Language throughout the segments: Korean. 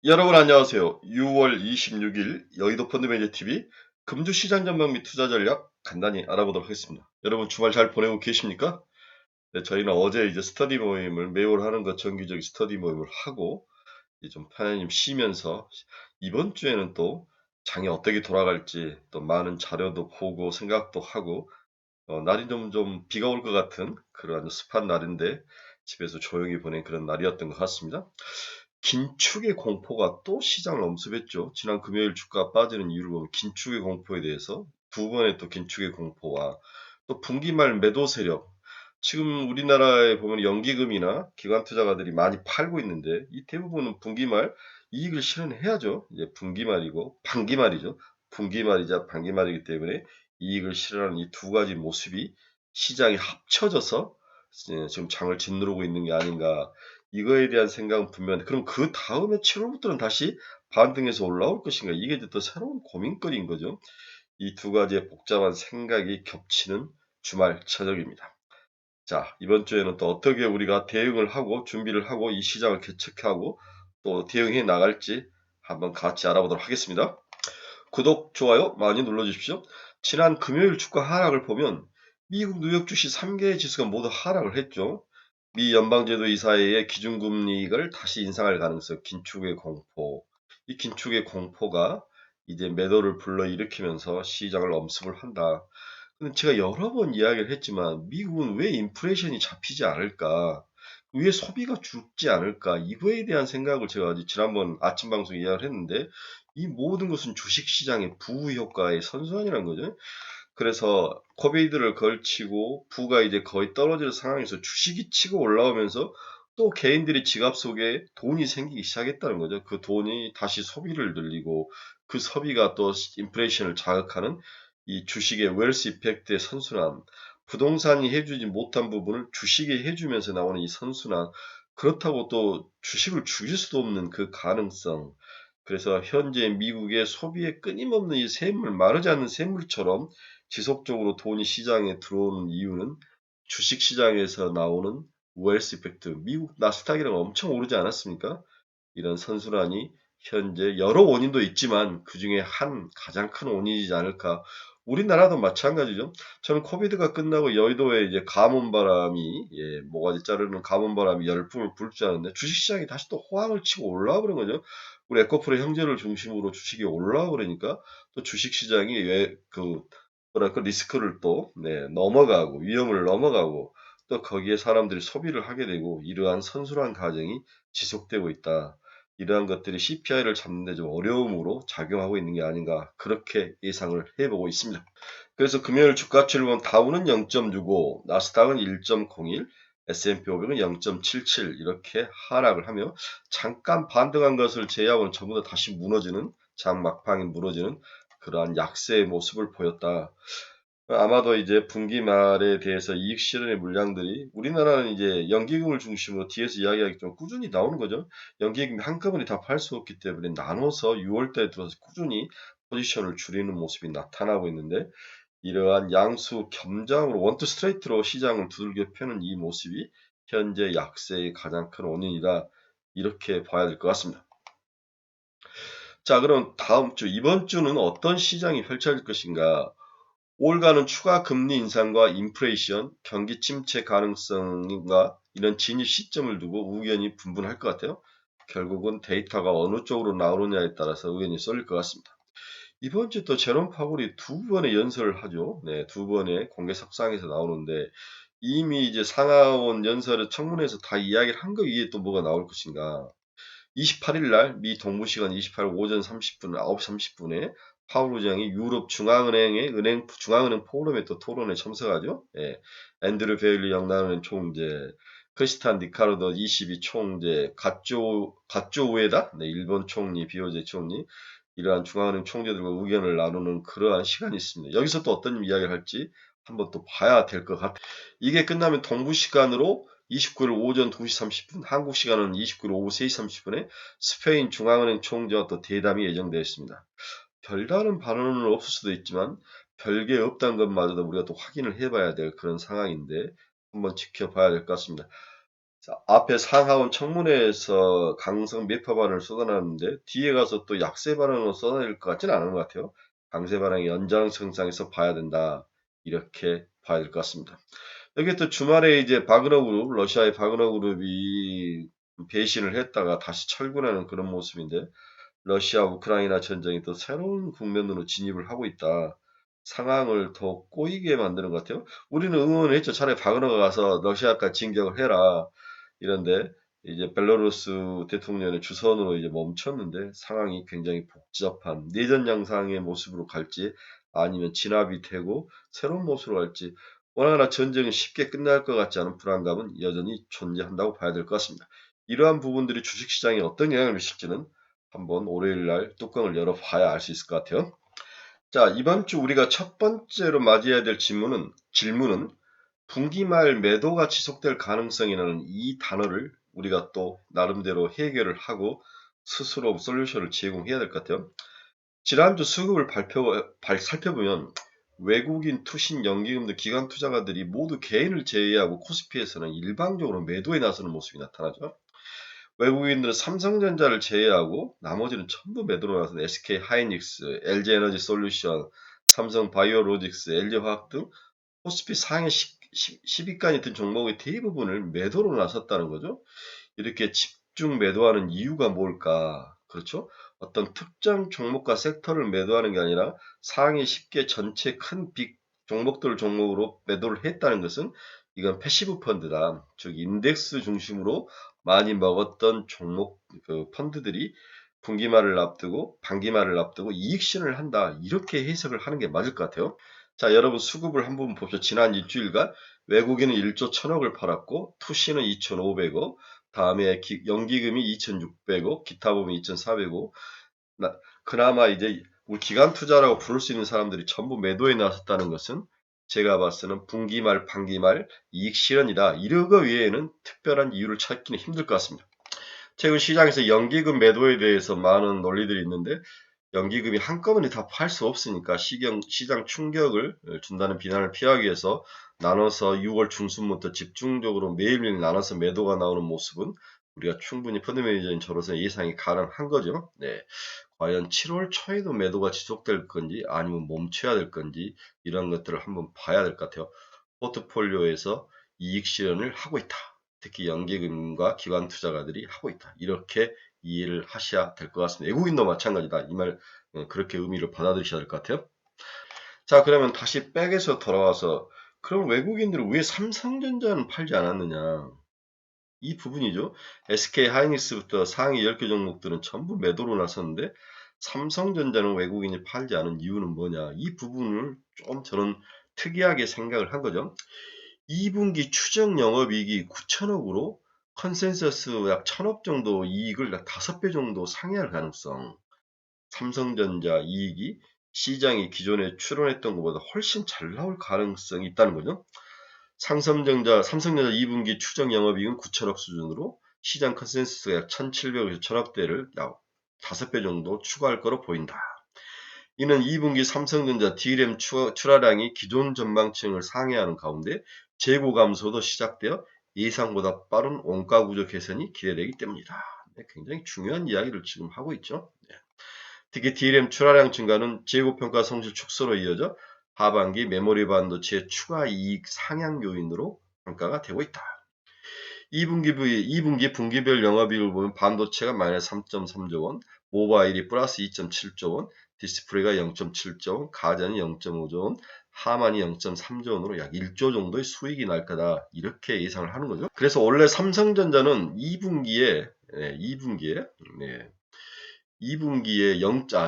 여러분 안녕하세요. 6월 26일 여의도 펀드매니저 TV 금주 시장 전망 및 투자 전략 간단히 알아보도록 하겠습니다. 여러분 주말 잘 보내고 계십니까? 네, 저희는 어제 이제 스터디 모임을 매월 하는 것 정기적인 스터디 모임을 하고 이제 좀 편안히 쉬면서 이번 주에는 또 장이 어떻게 돌아갈지 또 많은 자료도 보고 생각도 하고 날이 좀 비가 올 것 같은 그런 습한 날인데 집에서 조용히 보낸 그런 날이었던 것 같습니다. 긴축의 공포가 또 시장을 엄습했죠. 지난 금요일 주가 빠지는 이유를 보면 긴축의 공포에 대해서 두 번의 또 긴축의 공포와 또 분기말 매도 세력. 지금 우리나라에 보면 연기금이나 기관 투자가들이 많이 팔고 있는데 이 대부분은 분기말 이익을 실현해야죠. 이제 분기말이고 반기말이죠. 분기말이자 반기말이기 때문에 이익을 실현하는 이 두 가지 모습이 시장이 합쳐져서 지금 장을 짓누르고 있는 게 아닌가, 이거에 대한 생각은 분명한데 그럼 그 다음에 7월부터는 다시 반등해서 올라올 것인가? 이게 이제 또 새로운 고민거리인 거죠. 이 두 가지의 복잡한 생각이 겹치는 주말 저녁입니다. 자, 이번 주에는 또 어떻게 우리가 대응을 하고 준비를 하고 이 시장을 개척하고 또 대응해 나갈지 한번 같이 알아보도록 하겠습니다. 구독, 좋아요 많이 눌러주십시오. 지난 금요일 주가 하락을 보면 미국 뉴욕 주식 3개 지수가 모두 하락을 했죠. 미 연방제도 이사회의 기준금리를 다시 인상할 가능성, 긴축의 공포. 이 긴축의 공포가 이제 매도를 불러일으키면서 시장을 엄습을 한다. 근데 제가 여러 번 이야기를 했지만 미국은 왜 인플레이션이 잡히지 않을까? 왜 소비가 죽지 않을까? 이거에 대한 생각을 제가 지난번 아침 방송에 이야기를 했는데 이 모든 것은 주식시장의 부효과의 선순환이라는 거죠. 그래서 코비드를 걸치고 부가 이제 거의 떨어지는 상황에서 주식이 치고 올라오면서 또 개인들이 지갑 속에 돈이 생기기 시작했다는 거죠. 그 돈이 다시 소비를 늘리고 그 소비가 또 인플레이션을 자극하는 이 주식의 웰스 이펙트의 선순환, 부동산이 해주지 못한 부분을 주식이 해주면서 나오는 이 선순환, 그렇다고 또 주식을 죽일 수도 없는 그 가능성. 그래서 현재 미국의 소비에 끊임없는 이 샘물, 마르지 않는 샘물처럼 지속적으로 돈이 시장에 들어오는 이유는 주식시장에서 나오는 웰스 이펙트, 미국 나스닥이랑 엄청 오르지 않았습니까? 이런 선순환이 현재 여러 원인도 있지만 그중에 한 가장 큰 원인이지 않을까. 우리나라도 마찬가지죠. 저는 코비드가 끝나고 여의도에 이제 가뭄바람이, 모가지 자르는 가뭄바람이 열풍을 불지 않았는데 주식시장이 다시 또 호황을 치고 올라와 버린 거죠. 우리 에코프로 형제를 중심으로 주식이 올라와 버리니까 또 주식시장이 뭐랄까 리스크를 또 넘어가고 위험을 넘어가고 또 거기에 사람들이 소비를 하게 되고 이러한 선순환 과정이 지속되고 있다. 이러한 것들이 CPI를 잡는 데 좀 어려움으로 작용하고 있는 게 아닌가, 그렇게 예상을 해보고 있습니다. 그래서 금요일 주가치를 보면 다우는 0.65, 나스닥은 1.01, S&P 500은 0.77 이렇게 하락을 하며 잠깐 반등한 것을 제외하고는 전부 다 다시 무너지는, 장 막판에 무너지는 그러한 약세의 모습을 보였다. 아마도 이제 분기 말에 대해서 이익 실현의 물량들이, 우리나라는 이제 연기금을 중심으로 뒤에서 이야기하기 좀 꾸준히 나오는 거죠. 연기금이 한꺼번에 다 팔 수 없기 때문에 나눠서 6월 달에 들어서 꾸준히 포지션을 줄이는 모습이 나타나고 있는데, 이러한 양수 겸장으로 원투 스트레이트로 시장을 두들겨 패는 이 모습이 현재 약세의 가장 큰 원인이다. 이렇게 봐야 될 것 같습니다. 자, 그럼 다음 주, 이번 주는 어떤 시장이 펼쳐질 것인가? 올가는 추가 금리 인상과 인플레이션, 경기 침체 가능성과 이런 진입 시점을 두고 의견이 분분할 것 같아요. 결국은 데이터가 어느 쪽으로 나오느냐에 따라서 의견이 쏠릴 것 같습니다. 이번 주 또 제롬 파월이 두 번의 연설을 하죠. 네, 두 번의 공개 석상에서 나오는데 이미 이제 상하원 연설의 청문회에서 다 이야기를 한 거 위에 또 뭐가 나올 것인가. 28일 날 미 동부 시간 28일 오전 30분, 9시 30분에 파월 의장이 유럽 중앙은행의 중앙은행 포럼에 또 토론에 참석하죠. 앤드류 베일리 영란은행 총재, 크리스탄 니카르도 ECB 총재, 가쪼 우에다 일본 총리, 비오제 총리, 이러한 중앙은행 총재들과 의견을 나누는 그러한 시간이 있습니다. 여기서 또 어떤 이야기를 할지 한번 또 봐야 될 것 같아요. 이게 끝나면 동부 시간으로 29일 오전 2시 30분, 한국 시간은 29일 오후 3시 30분에 스페인 중앙은행 총재와 또 대담이 예정되어 있습니다. 별다른 발언은 없을 수도 있지만 별게 없다는 것마저도 우리가 또 확인을 해봐야 될 그런 상황인데 한번 지켜봐야 될 것 같습니다. 자, 앞에 상하원 청문회에서 강성 매파 발언을 쏟아놨는데 뒤에 가서 또 약세 발언을 쏟아낼 것 같지는 않은 것 같아요. 강세 발언의 연장선상에서 봐야 된다. 이렇게 봐야 될 것 같습니다. 여기 또 주말에 이제 바그너 그룹, 러시아의 바그너 그룹이 배신을 했다가 다시 철군하는 그런 모습인데 러시아 우크라이나 전쟁이 또 새로운 국면으로 진입을 하고 있다. 상황을 더 꼬이게 만드는 것 같아요. 우리는 응원을 했죠. 차라리 바그너가 가서 러시아까지 진격을 해라. 이런데 이제 벨라루스 대통령의 주선으로 이제 멈췄는데 상황이 굉장히 복잡한 내전 양상의 모습으로 갈지 아니면 진압이 되고 새로운 모습으로 갈지 워낙 전쟁은 쉽게 끝날 것 같지 않은 불안감은 여전히 존재한다고 봐야 될 것 같습니다. 이러한 부분들이 주식시장에 어떤 영향을 미칠지는 한번 월요일 날 뚜껑을 열어봐야 알 수 있을 것 같아요. 자, 이번 주 우리가 첫 번째로 맞이해야 될 질문은 분기 말 매도가 지속될 가능성이라는 이 단어를 우리가 또 나름대로 해결을 하고 스스로 솔루션을 제공해야 될 것 같아요. 지난주 수급을 살펴보면 외국인 투신 연기금들 기관 투자가들이 모두 개인을 제외하고 코스피에서는 일방적으로 매도에 나서는 모습이 나타나죠. 외국인들은 삼성전자를 제외하고 나머지는 전부 매도로 나선 SK 하이닉스, LG 에너지 솔루션, 삼성 바이오로직스, LG 화학 등 코스피 상위 10위권이 든 종목의 대부분을 매도로 나섰다는 거죠. 이렇게 집중 매도하는 이유가 뭘까? 그렇죠? 어떤 특정 종목과 섹터를 매도하는 게 아니라 상위 10개 전체 큰 빅 종목들 종목으로 매도를 했다는 것은 이건 패시브 펀드다. 즉 인덱스 중심으로 많이 먹었던 종목 펀드들이 분기말을 앞두고 반기말을 앞두고 이익 실현을 한다. 이렇게 해석을 하는 게 맞을 것 같아요. 자, 여러분 수급을 한번 보십시오. 지난 일주일간 외국인은 1조 1000억을 팔았고 투시는 2500억, 다음에 연기금이 2600억, 기타 보면 2400억. 그나마 이제 우리 기관 투자라고 부를 수 있는 사람들이 전부 매도에 나섰다는 것은 제가 봤을 때는 분기말, 반기말 이익 실현이다. 이런 거 외에는 특별한 이유를 찾기는 힘들 것 같습니다. 최근 시장에서 연기금 매도에 대해서 많은 논리들이 있는데 연기금이 한꺼번에 다 팔 수 없으니까 시장 충격을 준다는 비난을 피하기 위해서 나눠서 6월 중순부터 집중적으로 매일매일 나눠서 매도가 나오는 모습은 우리가 충분히 펀드 매니저인 저로서 예상이 가능한 거죠. 네. 과연 7월 초에도 매도가 지속될 건지 아니면 멈춰야 될 건지 이런 것들을 한번 봐야 될 것 같아요. 포트폴리오에서 이익 실현을 하고 있다. 특히 연기금과 기관 투자가들이 하고 있다. 이렇게 이해를 하셔야 될 것 같습니다. 외국인도 마찬가지다. 이 말 그렇게 의미를 받아들이셔야 될 것 같아요. 자, 그러면 다시 백에서 돌아와서 그럼 외국인들은 왜 삼성전자는 팔지 않았느냐? 이 부분이죠. SK 하이닉스부터 상위 10개 종목들은 전부 매도로 나섰는데 삼성전자는 외국인이 팔지 않은 이유는 뭐냐? 이 부분을 좀 저는 특이하게 생각을 한 거죠. 2분기 추정 영업이익이 9천억으로 컨센서스 약 1,000억 정도 이익을 약 5배 정도 상회할 가능성. 삼성전자 이익이 시장이 기존에 추론했던 것보다 훨씬 잘 나올 가능성이 있다는 거죠. 삼성전자 2분기 추정 영업이익은 9천억 수준으로 시장 컨센서스가 약 1,700에서 1,000억대를 약 5배 정도 추가할 거로 보인다. 이는 2분기 삼성전자 D램 출하량이 기존 전망치를 상회하는 가운데 재고 감소도 시작되어 예상보다 빠른 원가 구조 개선이 기대되기 때문이다. 네, 굉장히 중요한 이야기를 지금 하고 있죠. 네. 특히 D램 출하량 증가는 재고평가 성실 축소로 이어져 하반기 메모리 반도체 추가 이익 상향 요인으로 평가가 되고 있다. 2분기 분기별 영업이익을 보면 반도체가 마이너스 3.3조 원, 모바일이 플러스 2.7조 원, 디스플레이가 0.7조 원, 가전이 0.5조 원, 하만이 0.3조 원으로 약 1조 정도의 수익이 날 거다. 이렇게 예상을 하는 거죠. 그래서 원래 삼성전자는 2분기에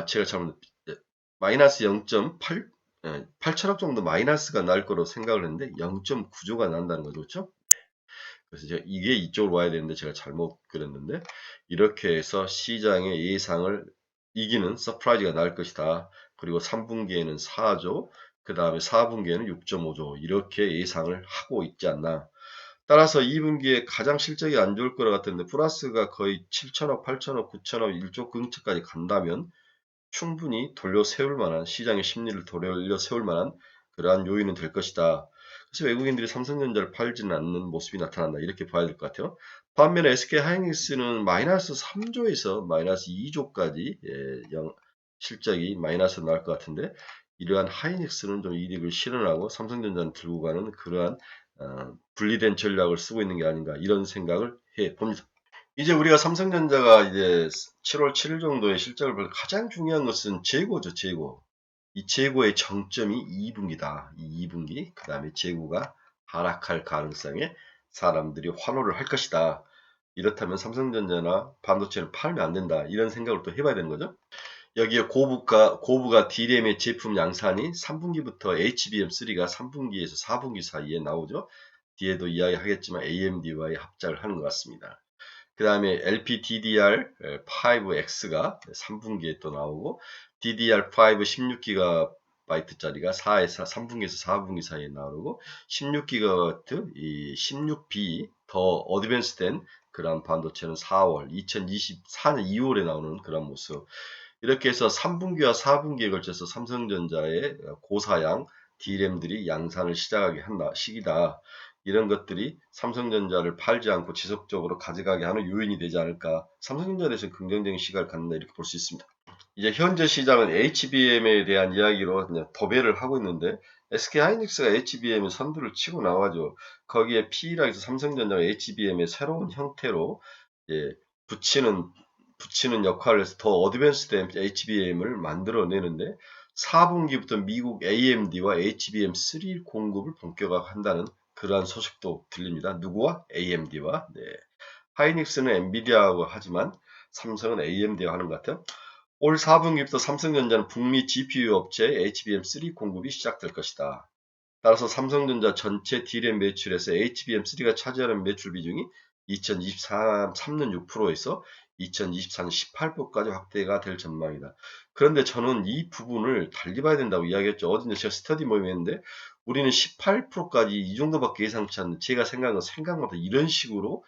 제가 잘못 마이너스 0.8 8천억 정도 마이너스가 날 거로 생각을 했는데 0.9조가 난다는 거죠. 그렇죠? 그래서 이게 이쪽으로 와야 되는데 제가 잘못 그렸는데 이렇게 해서 시장의 예상을 이기는 서프라이즈가 날 것이다. 그리고 3분기에는 4조, 그 다음에 4분기에는 6.5조 이렇게 예상을 하고 있지 않나. 따라서 2분기에 가장 실적이 안 좋을 것 같은데 플러스가 거의 7천억, 8천억, 9천억, 1조 근처까지 간다면 충분히 돌려 세울 만한 시장의 심리를 돌려 세울 만한 그러한 요인은 될 것이다. 그래서 외국인들이 삼성전자를 팔지는 않는 모습이 나타난다. 이렇게 봐야 될 것 같아요. 반면에 SK하이닉스는 마이너스 3조에서 마이너스 2조까지 실적이 마이너스 나올 것 같은데 이러한 하이닉스는 좀 이익을 실현하고 삼성전자는 들고 가는 그러한 분리된 전략을 쓰고 있는 게 아닌가 이런 생각을 해 봅니다. 이제 우리가 삼성전자가 이제 7월 7일 정도의 실적을 볼 가장 중요한 것은 재고죠, 재고. 이 재고의 정점이 2분기다. 이 2분기, 그 다음에 재고가 하락할 가능성에 사람들이 환호를 할 것이다. 이렇다면 삼성전자나 반도체를 팔면 안 된다. 이런 생각을 또 해봐야 되는 거죠. 여기에 고부가 D램의 제품 양산이 3분기부터 HBM3가 3분기에서 4분기 사이에 나오죠. 뒤에도 이야기하겠지만 AMD와의 합작을 하는 것 같습니다. 그 다음에 LPDDR5X가 3분기에 또 나오고 DDR5 16GB짜리가 3분기에서 4분기 사이에 나오고 16GB 이 16B 더 어드밴스된 그런 반도체는 4월 2024년 2월에 나오는 그런 모습. 이렇게 해서 3분기와 4분기에 걸쳐서 삼성전자의 고사양 D램들이 양산을 시작하게 한다 시기다. 이런 것들이 삼성전자를 팔지 않고 지속적으로 가져가게 하는 요인이 되지 않을까. 삼성전자에 대해서 긍정적인 시각을 갖는다 이렇게 볼 수 있습니다. 이제 현재 시장은 HBM에 대한 이야기로 그냥 도배를 하고 있는데 SK하이닉스가 HBM의 선두를 치고 나와죠. 거기에 P라 해서 삼성전자가 HBM의 새로운 형태로 붙이는 역할을 해서 더 어드밴스된 HBM을 만들어내는데 4분기부터 미국 AMD와 HBM3 공급을 본격화한다는 그러한 소식도 들립니다. 누구와? AMD와. 네. 하이닉스는 엔비디아하고 하지만 삼성은 AMD와 하는 것 같아요. 올 4분기부터 삼성전자는 북미 GPU 업체 HBM3 공급이 시작될 것이다. 따라서 삼성전자 전체 D램 매출에서 HBM3가 차지하는 매출 비중이 2023년 6%에서 2024년 18%까지 확대가 될 전망이다. 그런데 저는 이 부분을 달리 봐야 된다고 이야기했죠. 어제 제가 스터디 모임했는데 우리는 18%까지 이 정도밖에 예상치 않는 제가 생각한 생각보다 이런 식으로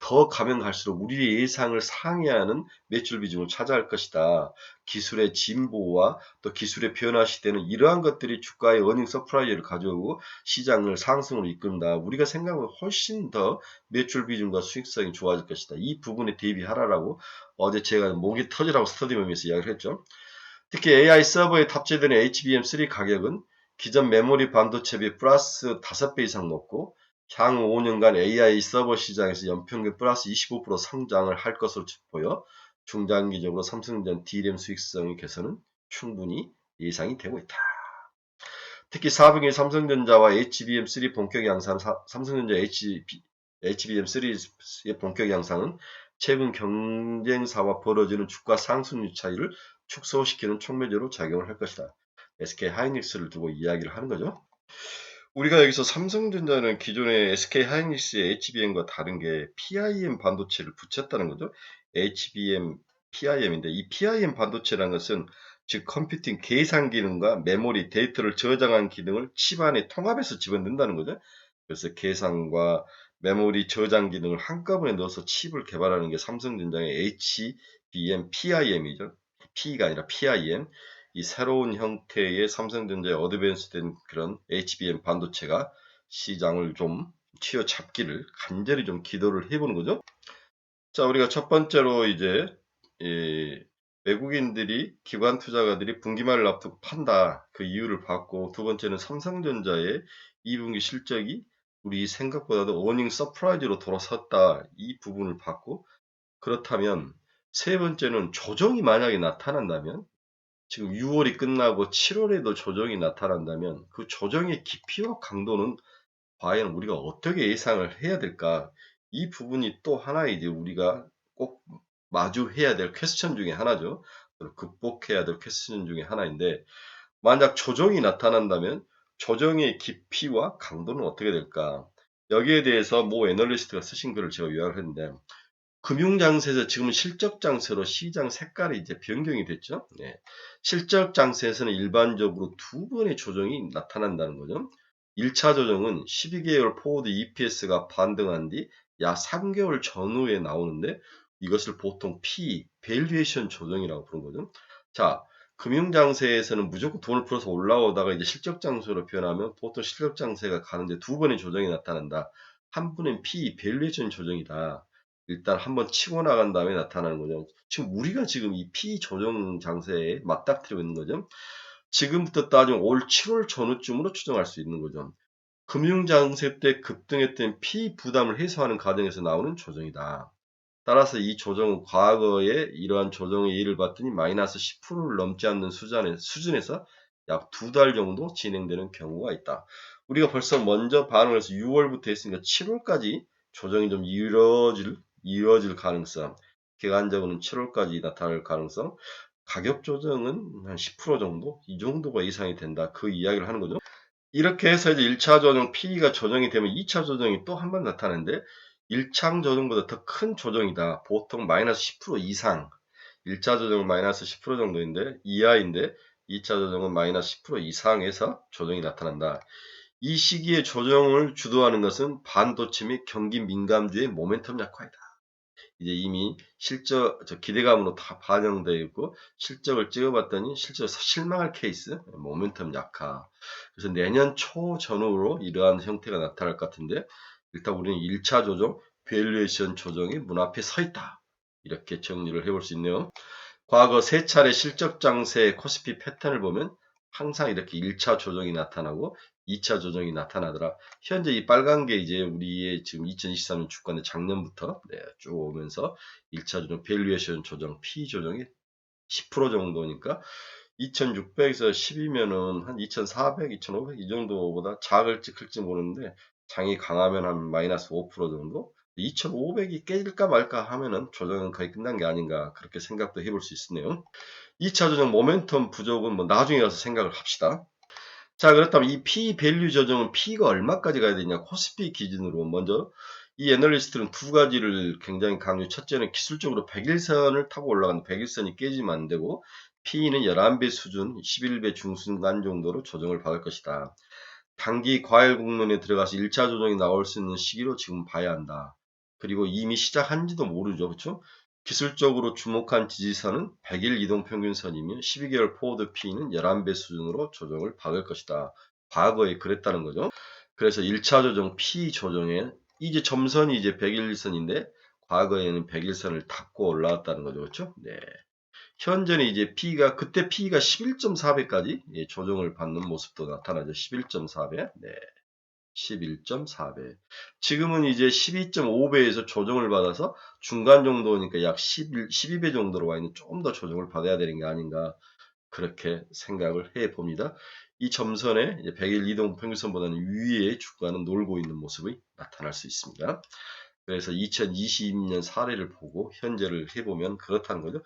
더 가면 갈수록 우리의 예상을 상회하는 매출 비중을 차지할 것이다. 기술의 진보와 또 기술의 변화 시대는 이러한 것들이 주가의 어닝 서프라이즈를 가져오고 시장을 상승으로 이끈다. 우리가 생각보다 훨씬 더 매출 비중과 수익성이 좋아질 것이다. 이 부분에 대비하라라고 어제 제가 목이 터지라고 스터디룸에서 이야기를 했죠. 특히 AI 서버에 탑재되는 HBM3 가격은 기존 메모리 반도체 비 플러스 5배 이상 높고 향후 5년간 AI 서버 시장에서 연평균 플러스 25% 성장을 할 것으로 보여 중장기적으로 삼성전자 D램 수익성의 개선은 충분히 예상이 되고 있다. 특히 4분기 삼성전자와 HBM3 본격 양산, 삼성전자 HBM3의 본격 양산은 최근 경쟁사와 벌어지는 주가 상승률 차이를 축소시키는 촉매제로 작용을 할 것이다. SK하이닉스를 두고 이야기를 하는 거죠. 우리가 여기서 삼성전자는 기존의 SK하이닉스의 HBM과 다른 게 PIM 반도체를 붙였다는 거죠. HBM, PIM인데 이 PIM 반도체라는 것은 즉 컴퓨팅 계산 기능과 메모리 데이터를 저장한 기능을 칩 안에 통합해서 집어넣는다는 거죠. 그래서 계산과 메모리 저장 기능을 한꺼번에 넣어서 칩을 개발하는 게 삼성전자의 HBM, PIM이죠. P가 아니라 PIM. 이 새로운 형태의 삼성전자의 어드밴스된 그런 HBM 반도체가 시장을 좀 쥐어잡기를 간절히 좀 기도를 해보는 거죠. 자, 우리가 첫 번째로 이제 외국인들이 기관 투자가들이 분기말을 앞두고 판다 그 이유를 봤고 두 번째는 삼성전자의 2분기 실적이 우리 생각보다도 어닝 서프라이즈로 돌아섰다 이 부분을 봤고 그렇다면 세 번째는 조정이 만약에 나타난다면 지금 6월이 끝나고 7월에도 조정이 나타난다면 그 조정의 깊이와 강도는 과연 우리가 어떻게 예상을 해야 될까? 이 부분이 또 하나 이제 우리가 꼭 마주해야 될 퀘스천 중에 하나죠. 극복해야 될 퀘스천 중에 하나인데 만약 조정이 나타난다면 조정의 깊이와 강도는 어떻게 될까? 여기에 대해서 모 애널리스트가 쓰신 글을 제가 요약을 했는데 금융장세에서 지금은 실적장세로 시장 색깔이 이제 변경이 됐죠. 네. 실적장세에서는 일반적으로 두 번의 조정이 나타난다는 거죠. 1차 조정은 12개월 포워드 EPS가 반등한 뒤 약 3개월 전후에 나오는데 이것을 보통 P, 밸류에이션 조정이라고 부르는 거죠. 자, 금융장세에서는 무조건 돈을 풀어서 올라오다가 이제 실적장세로 변하면 보통 실적장세가 가는데 두 번의 조정이 나타난다. 한 번은 P, 밸류에이션 조정이다. 일단 한번 치고 나간 다음에 나타나는 거죠. 지금 우리가 지금 이 P 조정 장세에 맞닥뜨리고 있는 거죠. 지금부터 따지면 올 7월 전후쯤으로 추정할 수 있는 거죠. 금융장세 때 급등했던 P 부담을 해소하는 과정에서 나오는 조정이다. 따라서 이 조정은 과거에 이러한 조정의 예를 봤더니 마이너스 10%를 넘지 않는 수준에서 약 2달 정도 진행되는 경우가 있다. 우리가 벌써 먼저 반응을 해서 6월부터 했으니까 7월까지 조정이 좀 이루어질 가능성, 기간적으로는 7월까지 나타날 가능성, 가격 조정은 한 10% 정도? 이 정도가 이상이 된다. 그 이야기를 하는 거죠. 이렇게 해서 이제 1차 조정 P가 조정이 되면 2차 조정이 또 한 번 나타나는데 1차 조정보다 더 큰 조정이다. 보통 마이너스 10% 이상. 1차 조정은 마이너스 10% 정도인데 이하인데 2차 조정은 마이너스 10% 이상에서 조정이 나타난다. 이 시기에 조정을 주도하는 것은 반도체 및 경기 민감주의 모멘텀 약화이다. 이제 이미 기대감으로 다 반영되어 있고 실적을 찍어봤더니 실제로 실망할 케이스, 모멘텀 약화. 그래서 내년 초 전후로 이러한 형태가 나타날 것 같은데 일단 우리는 1차 조정, 밸류에이션 조정이 문 앞에 서 있다. 이렇게 정리를 해볼 수 있네요. 과거 3차례 실적 장세 코스피 패턴을 보면 항상 이렇게 1차 조정이 나타나고 2차 조정이 나타나더라. 현재 이 빨간 게 이제 우리의 지금 2023년 주가는 작년부터 쭉 오면서 1차 조정, 밸류에이션 조정, P 조정이 10% 정도니까 2600에서 10이면은 한 2400, 2500 이 정도보다 작을지 클지 모르는데 장이 강하면 한 마이너스 5% 정도? 2500이 깨질까 말까 하면은 조정은 거의 끝난 게 아닌가 그렇게 생각도 해볼 수 있네요. 2차 조정 모멘텀 부족은 뭐 나중에 가서 생각을 합시다. 자, 그렇다면 이 P 밸류 조정은 P가 얼마까지 가야 되냐? 코스피 기준으로 먼저 이 애널리스트는 두 가지를 굉장히 강조. 첫째는 기술적으로 100일선을 타고 올라가는 100일선이 깨지면 안 되고 P는 11배 수준, 11배 중순간 정도로 조정을 받을 것이다. 단기 과열 국면에 들어가서 1차 조정이 나올 수 있는 시기로 지금 봐야 한다. 그리고 이미 시작한지도 모르죠. 그렇죠? 기술적으로 주목한 지지선은 100일 이동평균선이며 12개월 포워드 P는 11배 수준으로 조정을 받을 것이다. 과거에 그랬다는 거죠. 그래서 1차 조정 P 조정에 이제 점선이 이제 100일선인데 과거에는 100일선을 닫고 올라왔다는 거죠. 그렇죠? 네. 현재는 이제 그때 P가 11.4배까지 조정을 받는 모습도 나타나죠. 11.4배. 네. 11.4배. 지금은 이제 12.5배에서 조정을 받아서 중간 정도니까 약 12배 정도로 와 있는 조금 더 조정을 받아야 되는 게 아닌가 그렇게 생각을 해 봅니다. 이 점선에 100일 이동 평균선보다는 위에 주가는 놀고 있는 모습이 나타날 수 있습니다. 그래서 2022년 사례를 보고 현재를 해보면 그렇다는 거죠.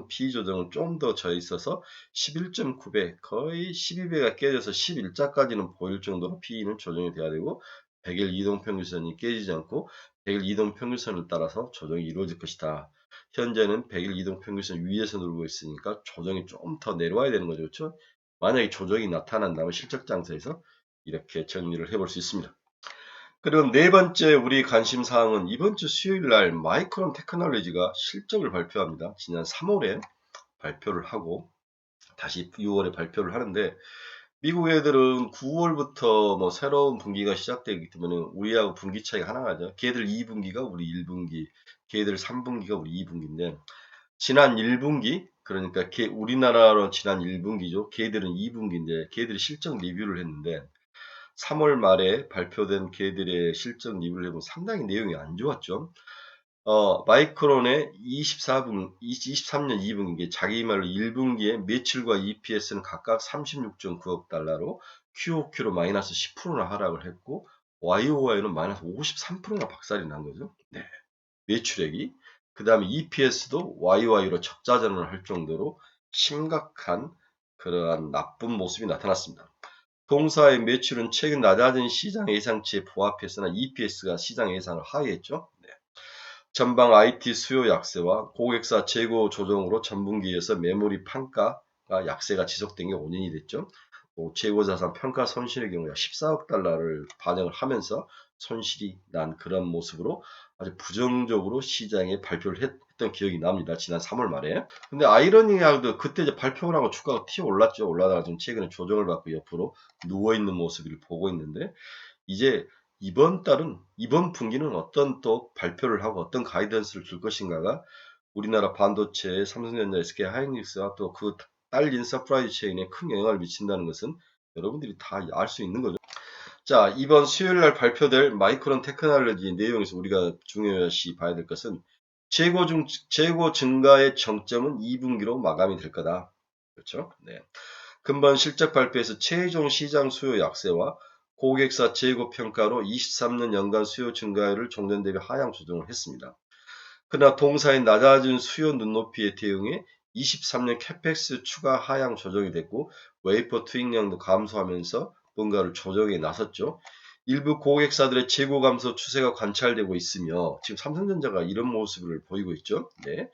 P조정은 좀 더 져 있어서 11.9배, 거의 12배가 깨져서 11자까지는 보일 정도로 P는 조정이 돼야 되고 100일 이동평균선이 깨지지 않고 100일 이동평균선을 따라서 조정이 이루어질 것이다. 현재는 100일 이동평균선 위에서 놀고 있으니까 조정이 좀 더 내려와야 되는 거죠. 그렇죠? 만약에 조정이 나타난다면 실적장세에서 이렇게 정리를 해볼 수 있습니다. 그리고 네 번째 우리 관심 사항은 이번 주 수요일 날 마이크론 테크놀로지가 실적을 발표합니다. 지난 3월에 발표를 하고 다시 6월에 발표를 하는데 미국 애들은 9월부터 뭐 새로운 분기가 시작되기 때문에 우리하고 분기 차이가 하나 나죠. 걔들 2분기가 우리 1분기, 걔들 3분기가 우리 2분기인데 지난 1분기 그러니까 우리나라로 지난 1분기죠. 걔들은 2분기인데 걔들이 실적 리뷰를 했는데 3월 말에 발표된 걔들의 실적 리뷰를 해보면 상당히 내용이 안 좋았죠. 마이크론의 23년 2분기, 자기 말로 1분기에 매출과 EPS는 각각 36.9억 달러로 QOQ로 마이너스 10%나 하락을 했고, YOY는 마이너스 53%나 박살이 난 거죠. 네. 매출액이. 그 다음에 EPS도 YOY로 적자전환을 할 정도로 심각한 그러한 나쁜 모습이 나타났습니다. 동사의 매출은 최근 낮아진 시장 예상치에 부합했으나 EPS가 시장 예상을 하회했죠. 네. 전방 IT 수요 약세와 고객사 재고 조정으로 전분기에서 메모리 판가가 약세가 지속된 게 5년이 됐죠. 재고자산 평가 손실의 경우 약 14억 달러를 반영을 하면서 손실이 난 그런 모습으로 아주 부정적으로 시장에 발표를 했던 기억이 납니다. 지난 3월 말에. 근데 아이러니하게도 그때 이제 발표를 하고 주가가 튀어 올랐죠. 올라다가 지금 최근에 조정을 받고 옆으로 누워있는 모습을 보고 있는데, 이제 이번 분기는 어떤 또 발표를 하고 어떤 가이던스를 줄 것인가가 우리나라 반도체, 삼성전자, SK 하이닉스와 또 그 딸린 서프라이 체인에 큰 영향을 미친다는 것은 여러분들이 다 알 수 있는 거죠. 자, 이번 수요일 날 발표될 마이크론 테크놀로지 내용에서 우리가 중요시 봐야 될 것은 재고 증가의 정점은 2분기로 마감이 될 거다. 그렇죠? 네. 금번 실적 발표에서 최종 시장 수요 약세와 고객사 재고 평가로 23년 연간 수요 증가율을 종전 대비 하향 조정을 했습니다. 그러나 동사인 낮아진 수요 눈높이에 대응해 23년 캐펙스 추가 하향 조정이 됐고 웨이퍼 투입량도 감소하면서 뭔가를 조정에 나섰죠. 일부 고객사들의 재고 감소 추세가 관찰되고 있으며 지금 삼성전자가 이런 모습을 보이고 있죠. 네.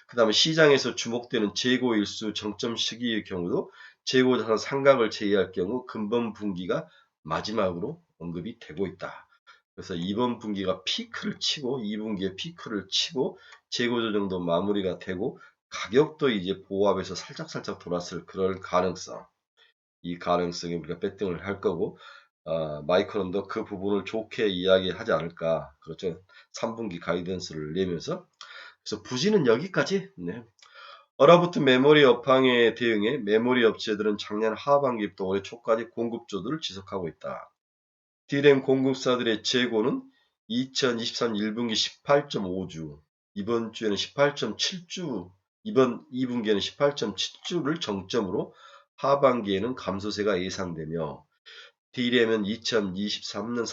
그 다음에 시장에서 주목되는 재고 일수 정점 시기의 경우도 재고 자산 상각을 제외할 경우 금번 분기가 마지막으로 언급이 되고 있다. 그래서 이번 분기가 피크를 치고 2분기에 피크를 치고 재고 조정도 마무리가 되고 가격도 이제 보합에서 살짝 돌았을 그럴 가능성, 이 가능성에 우리가 배팅을 할 거고 마이크론도 그 부분을 좋게 이야기하지 않을까. 그렇죠. 3분기 가이던스를 내면서. 그래서 부지는 여기까지. 네. 얼어붙은 메모리 업황에 대응해 메모리 업체들은 작년 하반기부터 올해 초까지 공급 조절을 지속하고 있다. D램 공급사들의 재고는 2023 1분기 18.5주, 이번 주에는 18.7주, 이번 2분기에는 18.7주를 정점으로 하반기에는 감소세가 예상되며 D램은 2023년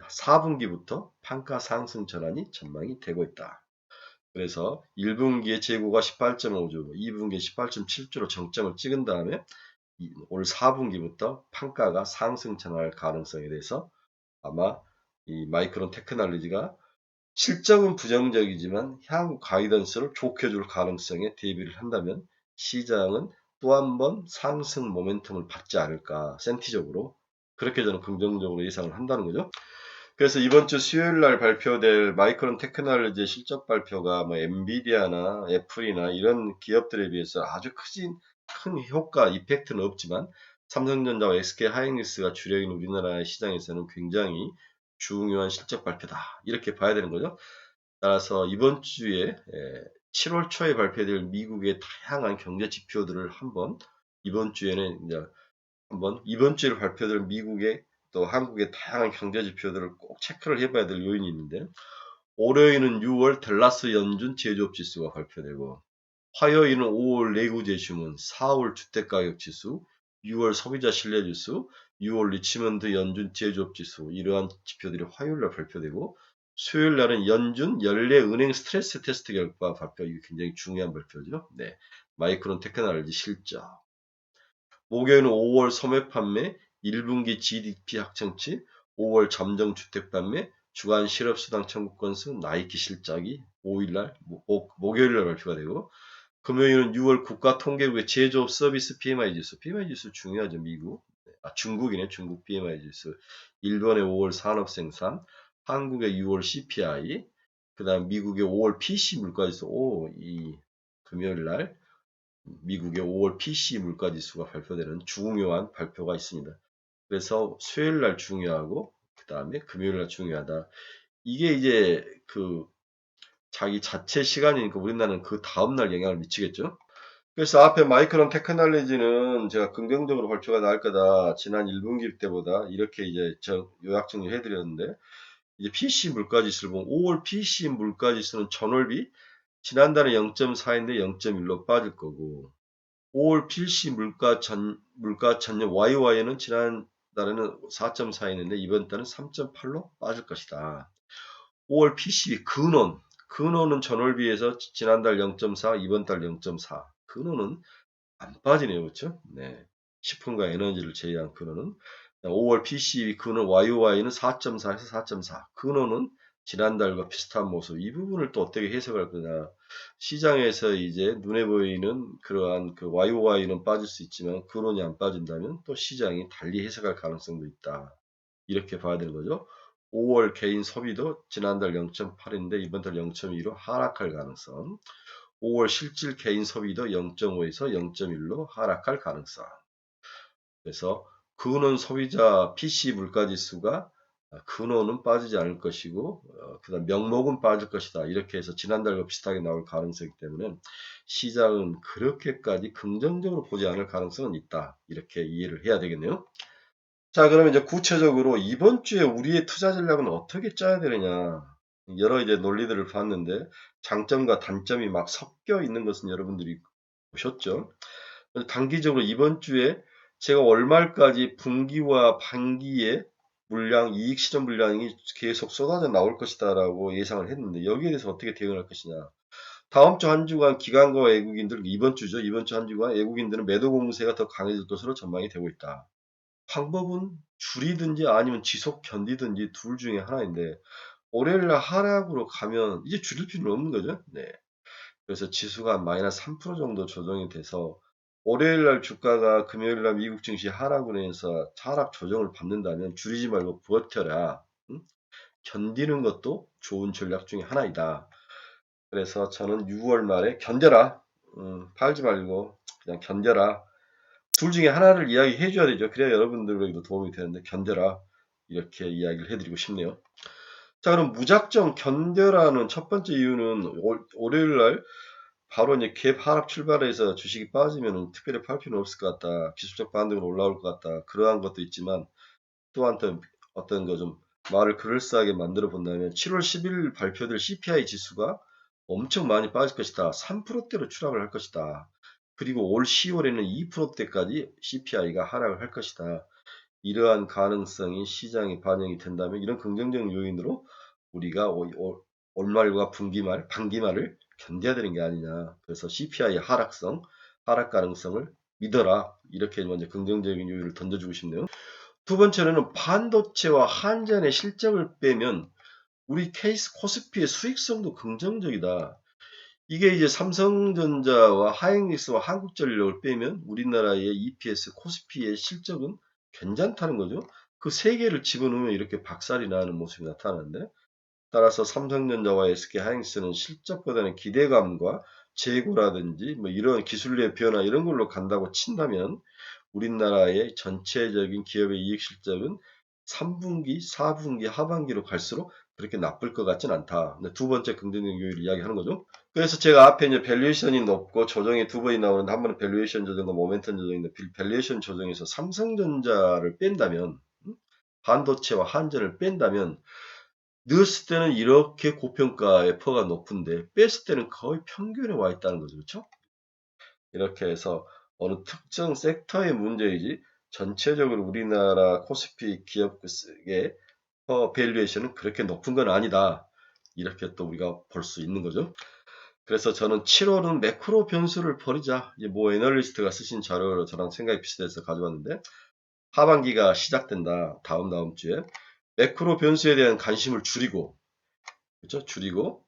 4분기부터 판가 상승 전환이 전망이 되고 있다. 그래서 1분기에 재고가 18.5주, 2분기에 18.7주로 정점을 찍은 다음에 올 4분기부터 판가가 상승 전환할 가능성에 대해서 아마 이 마이크론 테크놀로지가 실적은 부정적이지만 향후 가이던스를 좋게 줄 가능성에 대비를 한다면 시장은 또 한 번 상승 모멘텀을 받지 않을까 센티적으로 그렇게 저는 긍정적으로 예상을 한다는 거죠. 그래서 이번 주 수요일 날 발표될 마이크론 테크놀로지의 실적 발표가 뭐 엔비디아나 애플이나 이런 기업들에 비해서 아주 큰 효과, 이펙트는 없지만 삼성전자와 SK 하이닉스가 주력인 우리나라의 시장에서는 굉장히 중요한 실적 발표다. 이렇게 봐야 되는 거죠. 따라서 이번 주에 7월 초에 발표될 미국의 다양한 경제 지표들을 이번 주에는 이제 이번 주에 발표될 미국의 또 한국의 다양한 경제 지표들을 꼭 체크를 해봐야 될 요인이 있는데 월요일은 6월 댈러스 연준 제조업 지수가 발표되고 화요일은 5월 내구 제시문, 4월 주택가격 지수, 6월 소비자 신뢰 지수, 6월 리치먼드 연준 제조업 지수 이러한 지표들이 화요일날 발표되고 수요일 날은 연준 연례 은행 스트레스 테스트 결과 발표. 이게 굉장히 중요한 발표죠. 네, 마이크론 테크놀로지 실적. 목요일은 5월 소매 판매, 1분기 GDP 확정치, 5월 잠정 주택 판매, 주간 실업수당 청구 건수, 나이키 실적이 5일날 목요일날 발표가 되고 금요일은 6월 국가통계국의 제조업 서비스 PMI 지수 중요하죠. 미국. 중국이네. 중국 PMI 지수. 일본의 5월 산업생산, 한국의 6월 CPI, 그 다음 미국의 5월 PC 물가지수. 이 금요일날 미국의 5월 PC 물가지수가 발표되는 중요한 발표가 있습니다. 그래서 수요일날 중요하고 그 다음에 금요일날 중요하다. 이게 이제 자기 자체 시간이니까 우리나라는 그 다음날 영향을 미치겠죠. 그래서 앞에 마이크론 테크놀로지는 제가 긍정적으로 발표가 나올 거다. 지난 1분기 때보다 이렇게 이제 요약 정리해 드렸는데 이제 PC 물가지수를 보면 5월 PC 물가지수는 전월비 지난달에 0.4인데 0.1로 빠질 거고 5월 PC 물가 전년 YY는 지난달에는 4.4였는데 이번 달은 3.8로 빠질 것이다. 5월 PCB 근원은 전월비해서 지난달 0.4, 이번 달 0.4. 근원은 안 빠지네요. 그렇죠? 네. 식품과 에너지를 제외한 근원은 5월 PCB 근원 YOY는 4.4에서 4.4. 근원은 지난달과 비슷한 모습. 이 부분을 또 어떻게 해석할 거냐. 시장에서 이제 눈에 보이는 그러한 YOY는 빠질 수 있지만 근원이 안 빠진다면 또 시장이 달리 해석할 가능성도 있다. 이렇게 봐야 되는 거죠. 5월 개인 소비도 지난달 0.8인데 이번 달 0.2로 하락할 가능성. 5월 실질 개인 소비도 0.5에서 0.1로 하락할 가능성. 그래서 근원 소비자 PC 물가지수가 근원은 빠지지 않을 것이고 그다음 명목은 빠질 것이다. 이렇게 해서 지난달과 비슷하게 나올 가능성이기 때문에 시장은 그렇게까지 긍정적으로 보지 않을 가능성은 있다. 이렇게 이해를 해야 되겠네요. 자, 그러면 이제 구체적으로 이번 주에 우리의 투자 전략은 어떻게 짜야 되느냐. 여러 이제 논리들을 봤는데 장점과 단점이 막 섞여 있는 것은 여러분들이 보셨죠? 단기적으로 이번 주에 제가 월말까지 분기와 반기에 물량, 이익 실현 물량이 계속 쏟아져 나올 것이다라고 예상을 했는데 여기에 대해서 어떻게 대응할 것이냐. 다음 주 한 주간 기관과 외국인들, 이번 주죠. 이번 주 한 주간 외국인들은 매도 공세가 더 강해질 것으로 전망이 되고 있다. 방법은 줄이든지 아니면 지속 견디든지 둘 중에 하나인데 월요일날 하락으로 가면 이제 줄일 필요는 없는 거죠. 네. 그래서 지수가 마이너스 3% 정도 조정이 돼서 월요일날 주가가 금요일날 미국 증시 하락으로 해서 하락 조정을 받는다면 줄이지 말고 버텨라. 응? 견디는 것도 좋은 전략 중에 하나이다. 그래서 저는 6월 말에 견뎌라. 팔지 말고 그냥 견뎌라. 둘 중에 하나를 이야기해 줘야 되죠. 그래야 여러분들에게도 도움이 되는데 견뎌라. 이렇게 이야기를 해드리고 싶네요. 자, 그럼 무작정 견뎌라는 첫 번째 이유는 월요일 날 바로 이제 갭 하락 출발해서 주식이 빠지면 특별히 팔 필요는 없을 것 같다. 기술적 반등으로 올라올 것 같다. 그러한 것도 있지만 또 한편 어떤 거 좀 말을 그럴싸하게 만들어 본다면 7월 10일 발표될 CPI 지수가 엄청 많이 빠질 것이다. 3%대로 추락을 할 것이다. 그리고 올 10월에는 2%대까지 CPI가 하락을 할 것이다. 이러한 가능성이 시장에 반영이 된다면 이런 긍정적 요인으로 우리가 월말과 분기말, 반기말을 견뎌야 되는 게 아니냐. 그래서 CPI 하락성, 하락 가능성을 믿어라. 이렇게 먼저 긍정적인 요인을 던져주고 싶네요. 두 번째로는 반도체와 한전의 실적을 빼면 우리 케이스 코스피의 수익성도 긍정적이다. 이게 이제 삼성전자와 하이닉스와 한국전력을 빼면 우리나라의 EPS 코스피의 실적은 괜찮다는 거죠. 그 세 개를 집어넣으면 이렇게 박살이 나는 모습이 나타나는데 따라서 삼성전자와 SK 하이닉스는 실적보다는 기대감과 재고라든지 뭐 이런 기술의 변화 이런 걸로 간다고 친다면 우리나라의 전체적인 기업의 이익 실적은 3분기, 4분기, 하반기로 갈수록 그렇게 나쁠 것 같진 않다. 두 번째 긍정적 요인을 이야기하는 거죠. 그래서 제가 앞에 이제 밸류에이션이 높고 조정이 두 번이 나오는데 한 번은 밸류에이션 조정과 모멘텀 조정인데 밸류에이션 조정에서 삼성전자를 뺀다면 반도체와 한전을 뺀다면 넣었을 때는 이렇게 고평가의 퍼가 높은데 뺐을 때는 거의 평균에 와 있다는 거죠. 그렇죠? 이렇게 해서 어느 특정 섹터의 문제이지 전체적으로 우리나라 코스피 기업의 밸류에이션은 그렇게 높은 건 아니다. 이렇게 또 우리가 볼 수 있는 거죠. 그래서 저는 7월은 매크로 변수를 버리자. 뭐 애널리스트가 쓰신 자료로 저랑 생각이 비슷해서 가져왔는데 하반기가 시작된다. 다음 주에 매크로 변수에 대한 관심을 줄이고 그렇죠? 줄이고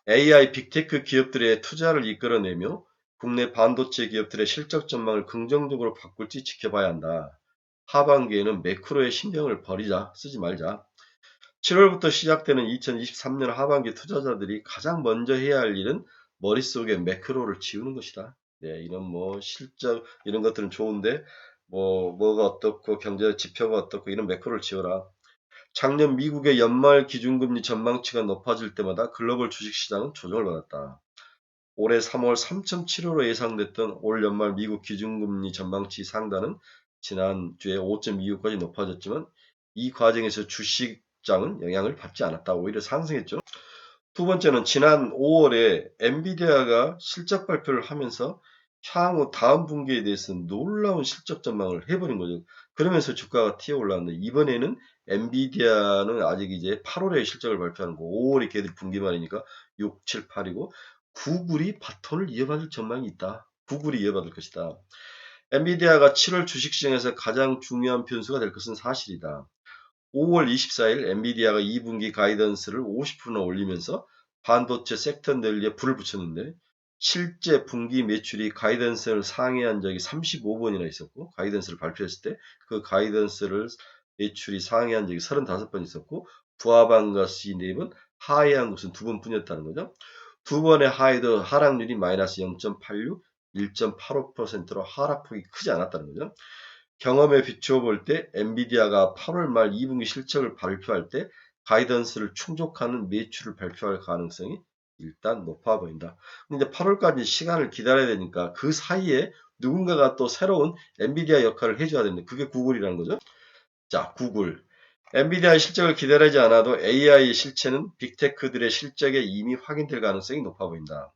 AI 빅테크 기업들의 투자를 이끌어내며 국내 반도체 기업들의 실적 전망을 긍정적으로 바꿀지 지켜봐야 한다. 하반기에는 매크로에 신경을 버리자, 쓰지 말자. 7월부터 시작되는 2023년 하반기 투자자들이 가장 먼저 해야 할 일은 머릿속에 매크로를 지우는 것이다. 네, 이런 뭐 실적 이런 것들은 좋은데 뭐가 어떻고 경제 지표가 어떻고 이런 매크로를 지워라. 작년 미국의 연말 기준금리 전망치가 높아질 때마다 글로벌 주식시장은 조정을 받았다. 올해 3월 3.75로 예상됐던 올 연말 미국 기준금리 전망치 상단은 지난주에 5.25까지 높아졌지만 이 과정에서 주식장은 영향을 받지 않았다. 오히려 상승했죠. 두 번째는 지난 5월에 엔비디아가 실적 발표를 하면서 향후 다음 분기에 대해서 놀라운 실적 전망을 해버린 거죠. 그러면서 주가가 튀어 올랐는데 이번에는 엔비디아는 아직 이제 8월에 실적을 발표하는 거 5월이 걔들 분기 말이니까 6, 7, 8이고 구글이 바톤을 이어받을 전망이 있다. 구글이 이어받을 것이다. 엔비디아가 7월 주식시장에서 가장 중요한 변수가 될 것은 사실이다. 5월 24일 엔비디아가 2분기 가이던스를 50%나 올리면서 반도체 섹터 랠리에 불을 붙였는데 실제 분기 매출이 가이던스를 상회한 적이 35번이나 있었고 가이던스를 발표했을 때 그 가이던스를 매출이 상회한 적이 35번 있었고 부하방과 C랩은 하이한 것은 두 번뿐이었다는 거죠. 두 번의 하이도 하락률이 마이너스 0.86, 1.85%로 하락폭이 크지 않았다는 거죠. 경험에 비추어 볼 때 엔비디아가 8월 말 2분기 실적을 발표할 때 가이던스를 충족하는 매출을 발표할 가능성이 일단 높아 보인다. 근데 8월까지 시간을 기다려야 되니까 그 사이에 누군가가 또 새로운 엔비디아 역할을 해줘야 됩니다. 그게 구글이라는 거죠. 자, 구글. 엔비디아의 실적을 기다리지 않아도 AI의 실체는 빅테크들의 실적에 이미 확인될 가능성이 높아 보인다.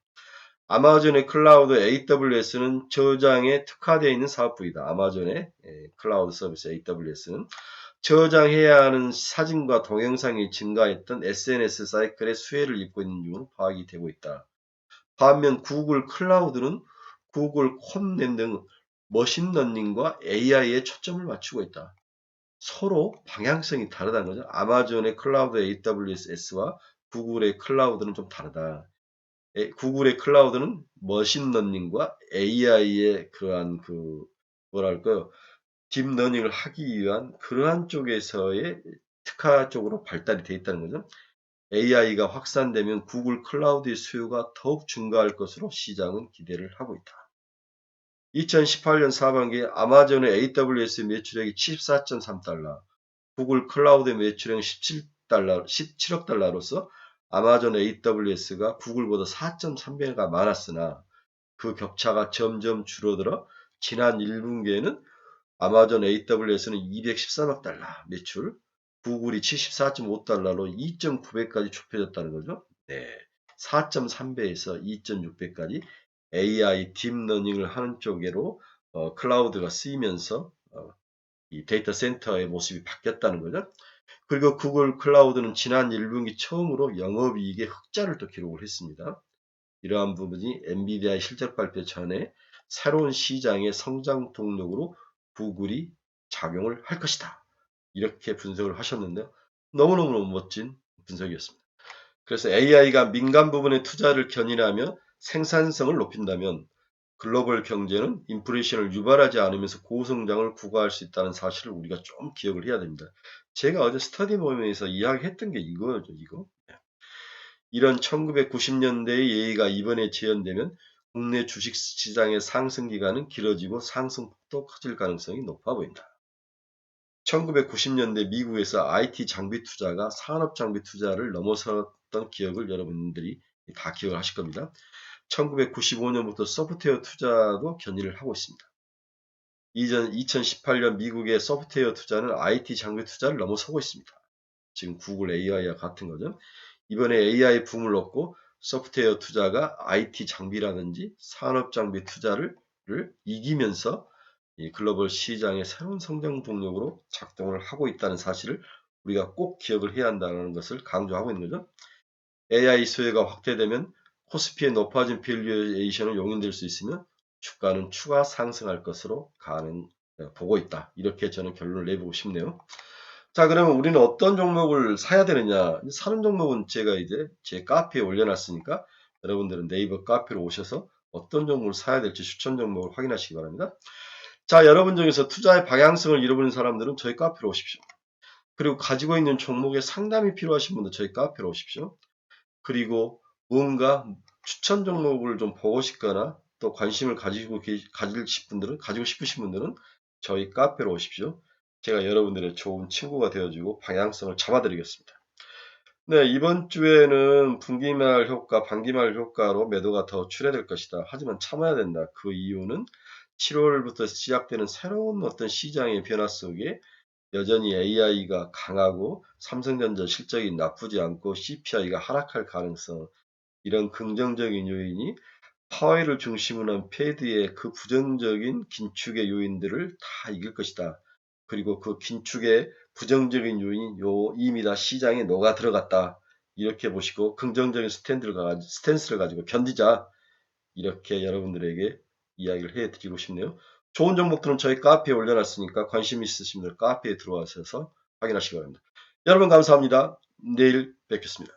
아마존의 클라우드 AWS는 저장에 특화되어 있는 사업부이다. 아마존의 클라우드 서비스 AWS는 저장해야 하는 사진과 동영상이 증가했던 SNS 사이클의 수혜를 입고 있는 중 파악이 되고 있다. 반면 구글 클라우드는 구글 콘랩 등 머신러닝과 AI에 초점을 맞추고 있다. 서로 방향성이 다르다는 거죠. 아마존의 클라우드 AWS와 구글의 클라우드는 좀 다르다. 구글의 클라우드는 머신러닝과 AI의 그러한 뭐랄까요, 딥러닝을 하기 위한 그러한 쪽에서의 특화 쪽으로 발달이 되어 있다는 거죠. AI가 확산되면 구글 클라우드의 수요가 더욱 증가할 것으로 시장은 기대를 하고 있다. 2018년 상반기에 아마존의 AWS 매출액이 74.3달러, 구글 클라우드 매출액 17억 달러로서 아마존 AWS가 구글보다 4.3배가 많았으나 그 격차가 점점 줄어들어 지난 1분기에는 아마존 AWS는 213억 달러 매출, 구글이 74.5달러로 2.9배까지 좁혀졌다는 거죠. 네, 4.3배에서 2.6배까지 AI 딥러닝을 하는 쪽으로 클라우드가 쓰이면서 이 데이터 센터의 모습이 바뀌었다는 거죠. 그리고 구글 클라우드는 지난 1분기 처음으로 영업이익의 흑자를 또 기록을 했습니다. 이러한 부분이 엔비디아의 실적 발표 전에 새로운 시장의 성장 동력으로 구글이 작용을 할 것이다. 이렇게 분석을 하셨는데요. 너무너무 멋진 분석이었습니다. 그래서 AI가 민간 부분의 투자를 견인하며 생산성을 높인다면 글로벌 경제는 인플레이션을 유발하지 않으면서 고성장을 구가할 수 있다는 사실을 우리가 좀 기억을 해야 됩니다. 제가 어제 스터디 모임에서 이야기했던 게 이거죠, 이거. 이런 1990년대의 예의가 이번에 재현되면 국내 주식시장의 상승 기간은 길어지고 상승폭도 커질 가능성이 높아 보인다. 1990년대 미국에서 IT 장비 투자가 산업 장비 투자를 넘어섰던 기억을 여러분들이 다 기억을 하실 겁니다. 1995년부터 소프트웨어 투자도 견인을 하고 있습니다. 이전 2018년 미국의 소프트웨어 투자는 IT 장비 투자를 넘어서고 있습니다. 지금 구글 AI와 같은 거죠. 이번에 AI 붐을 얻고 소프트웨어 투자가 IT 장비라든지 산업 장비 투자를 이기면서 이 글로벌 시장의 새로운 성장 동력으로 작동을 하고 있다는 사실을 우리가 꼭 기억을 해야 한다는 것을 강조하고 있는 거죠. AI 수요가 확대되면 코스피의 높아진 밸류에이션은 용인될 수 있으며 주가는 추가 상승할 것으로 보고 있다. 이렇게 저는 결론을 내보고 싶네요. 자, 그러면 우리는 어떤 종목을 사야 되느냐? 사는 종목은 제가 이제 제 카페에 올려놨으니까 여러분들은 네이버 카페로 오셔서 어떤 종목을 사야 될지 추천 종목을 확인하시기 바랍니다. 자, 여러분 중에서 투자의 방향성을 잃어버린 사람들은 저희 카페로 오십시오. 그리고 가지고 있는 종목에 상담이 필요하신 분들 저희 카페로 오십시오. 그리고 무언가 추천 종목을 좀 보고 싶거나 또 관심을 가지고 싶으신 분들은 저희 카페로 오십시오. 제가 여러분들의 좋은 친구가 되어주고 방향성을 잡아드리겠습니다. 네, 이번 주에는 분기말 효과, 반기말 효과로 매도가 더 출회될 것이다. 하지만 참아야 된다. 그 이유는 7월부터 시작되는 새로운 어떤 시장의 변화 속에 여전히 AI가 강하고 삼성전자 실적이 나쁘지 않고 CPI가 하락할 가능성, 이런 긍정적인 요인이 파웰을 중심으로 한 패드의 그 부정적인 긴축의 요인들을 다 이길 것이다. 그리고 그 긴축의 부정적인 요인이 이미 다 시장에 녹아 들어갔다. 이렇게 보시고 긍정적인 스탠스를 가지고 견디자. 이렇게 여러분들에게 이야기를 해드리고 싶네요. 좋은 정보들은 저희 카페에 올려놨으니까 관심 있으신 분들 카페에 들어와셔서 확인하시기 바랍니다. 여러분 감사합니다. 내일 뵙겠습니다.